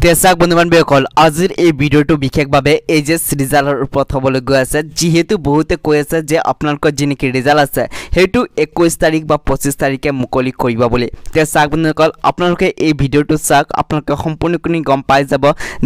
তেচাক বন্ধুবান বেকল আজিৰ এই ভিডিওটো বিশেষভাৱে এইচএস ৰিজাল্টৰ ওপৰত হ'বলৈ গৈ আছে যিহেতু বহুতে কৈ আছে যে আপোনালোকৰ যিনেকি ৰিজাল্ট আছে হেতু 21 তাৰিখ বা 25 তাৰিখে মুকলি কৰিব বুলি তেচাক বন্ধুসকল আপোনালোকে এই ভিডিওটো চাওক আপোনালোকে সম্পূৰ্ণকৈ গম পাই যাব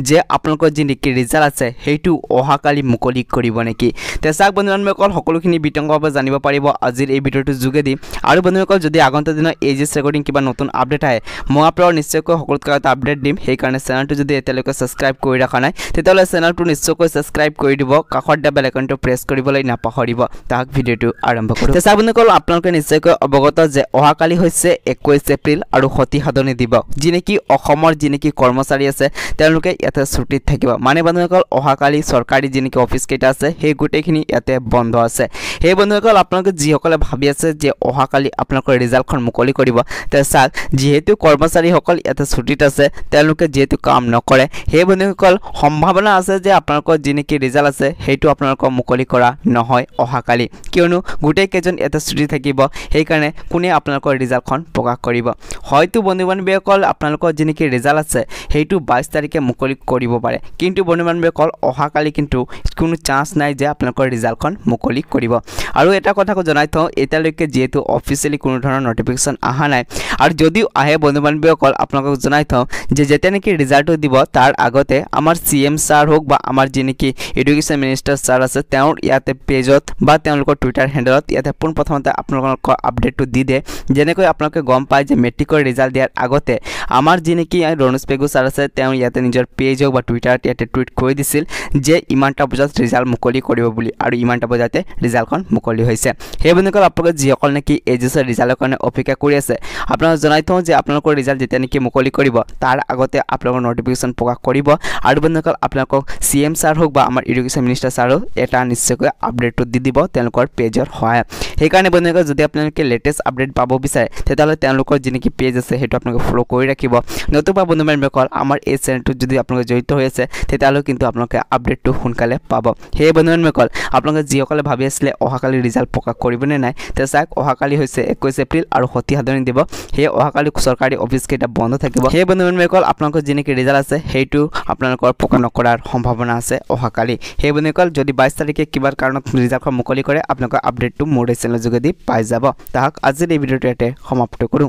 যে আপোনালোকৰ যিনেকি ৰিজাল্ট আছে হেতু অহাকালি মুকলি কৰিব নেকি তেচাক বন্ধুবান বেকল সকলোখিনি বিতংভাৱে জানিব পাৰিব আজিৰ এই ভিডিওটো যোগেদি আৰু বন্ধুসকল যদি আগন্তুক দিনৰ এইচএস ৰেকৰ্ডিং কিবা নতুন আপডেট আহে মই আপোনালোকক নিশ্চয়কৈ সকলোতকৈ এটা আপডেট দিম সেই কাৰণে চেনেলটো যদি এতিয়ালৈকে সাবস্ক্ৰাইব কৰি ৰাখা নাই তেতিয়াহ'লে চেনেলটো নিশ্চয়কৈ সাবস্ক্ৰাইব কৰি দিব কাষৰ বেল আইকনটো প্ৰেছ কৰিবলৈ নাপাহৰিব তাক ভিডিওটো আৰম্ভ কৰো তেচাক বন্ধুসকল আপোনালোকে নিশ্চয়কৈ অৱগত যে অহাকালি হৈছে 21 এপ্ৰিল আৰু সতি সাধনী দিৱস যিনেকি অসমৰ যিনেকি কৰ্মচাৰী আছে তেওঁলোকে ইয়াতে ছুটিত থাকিব মানে বন্ধুসকল অহাকালি চৰকাৰী যিনেকি অফিচ কেইটা আছে সেই গুটেখিনি ইয়াতে বন্ধ আছে সেই বন্ধুসকল আপোনালোকে যিসকলে ভাবি আছে যে অহাকালি আপোনালোকৰ ৰিজাল্টখন মুকলি কৰিব তেচাক যেহেতু কৰ্মচাৰীসকল ইয়াতে ছুটিত আছে তেওঁলোকে যেহেতু কাম নকৰে সেই বন্ধুসকল সম্ভাৱনা আছে যে আপোনালোকৰ যিনেকি ৰিজাল্ট আছে হেতু আপোনালোকৰ মুকলি কৰা নহয় অহাকালি কিয়নো গুটেই কেজন এটা ছুটি থাকিব সেই কাৰণে কোনে আপোনালোকৰ ৰিজাল্টখন প্ৰকাশ কৰিব হয়তো বন্ধুবান্ধৱীসকল আপোনালোকৰ যিনেকি ৰিজাল্ট আছে হেতু 22 তাৰিখে মুকলি কৰিব পাৰে কিন্তু বন্ধুবান্ধৱীসকল অহাকালি কিন্তু কোনো চান্স নাই যে আপোনালোকৰ ৰিজাল্টখন মুকলি কৰিব আৰু এটা কথাকো জনাই থওঁ এতিয়ালৈকে যেহেতু অফিচিয়ালি কোনো ধৰণৰ নটিফিকেশন আহা নাই আৰু যদিও আহে বন্ধুবান্ধৱীসকল আপোনালোকক জনাই থওঁ যে যেতিয়া নেকি ৰিজাল্টটো দিব তাৰ আগতে আমাৰ সিএম স্যাৰ হোক বা আমাৰ যিনেকি এডুকেশ্যন মিনিষ্টাৰ স্যাৰ আছে তেওঁৰ ইয়াতে পেজত বা তেওঁলোকৰ টুইটাৰ হেণ্ডেলত ইয়াতে পোনপ্ৰথমতে আপোনালোকৰ আপডেটটো দি দে যেনেকৈ আপোনালোকে গম পায় যে মেট্ৰিকৰ ৰিজাল্ট দিয়াৰ আগতে আমাৰ যিনেকি ৰনোজ পেগু স্যাৰ আছে তেওঁ ইয়াতে নিজৰ পেজ হোক বা টুইটাৰত ইয়াতে টুইট কৰি দিছিল যে ইমানটা বজাত ৰিজাল্ট মুকলি কৰিব বুলি আৰু ইমানটা বজাতে ৰিজাল্টখন মুকলি হৈছে সেই বন্ধুসকল আপোনালোকে যিসকল নেকি এইচএছৰ ৰিজাল্টৰ কাৰণে অপেক্ষা কৰি আছে আপোনালোকক জনাই থওঁ যে আপোনালোকৰ ৰিজাল্ট যেতিয়া নেকি মুকলি কৰিব তাৰ আগতে আপোনালোকৰ নটিফিকেশন প্ৰকাশ কৰিব আৰু বন্ধুসকল আপোনালোকক সিএম স্যাৰ হোক বা আমাৰ এডুকেশ্যন মিনিষ্টাৰ স্যাৰো এটা নিশ্চয়কৈ আপডেটটো দি দিব তেওঁলোকৰ পেজৰ হয় সেই কাৰণে বন্ধুসকল যদি আপোনালোকে লেটেষ্ট আপডেট পাব বিচাৰে তেতিয়াহ'লে তেওঁলোকৰ যিনেকি পেজ আছে হেতু আপোনালোকে ফলো কৰি ৰাখিব নতুবা বন্ধুবান্ধৱীসকল আমাৰ এই চেনেলটোত যদি আপোনালোকে জড়িত হৈ আছে তেতিয়াহ'লে কিন্তু আপোনালোকে আপডেটটো সোনকালে পাব সেই বন্ধুবান্ধৱীসকল আপোনালোকে যিসকলে ভাবি আছিলে অহাকালি ৰিজাল্ট প্ৰকাশ কৰিবনে নাই তেচাক অহাকালি হৈছে 21 এপ্ৰিল আৰু সতি সাধনী দিৱস সেই অহাকালি চৰকাৰী অফিচ কেইটা বন্ধ থাকিব সেই বন্ধুবান্ধৱীসকল আপোনালোকৰ যিনেকি ৰিজাল্ট আছে হেতু আপোনালোকৰ প্ৰকাশ নকৰাৰ সম্ভাৱনা আছে অহাকালি সেই বন্ধুসকল যদি 22 তাৰিখে কিবা কাৰণত ৰিজাল্টখন মুকলি কৰে আপোনালোকৰ আপডেটটো মোৰ চেনেলৰ যোগেদি পাই যাব তাক আজিৰ এই ভিডিঅ'টো ইয়াতে সমাপ্ত কৰোঁ।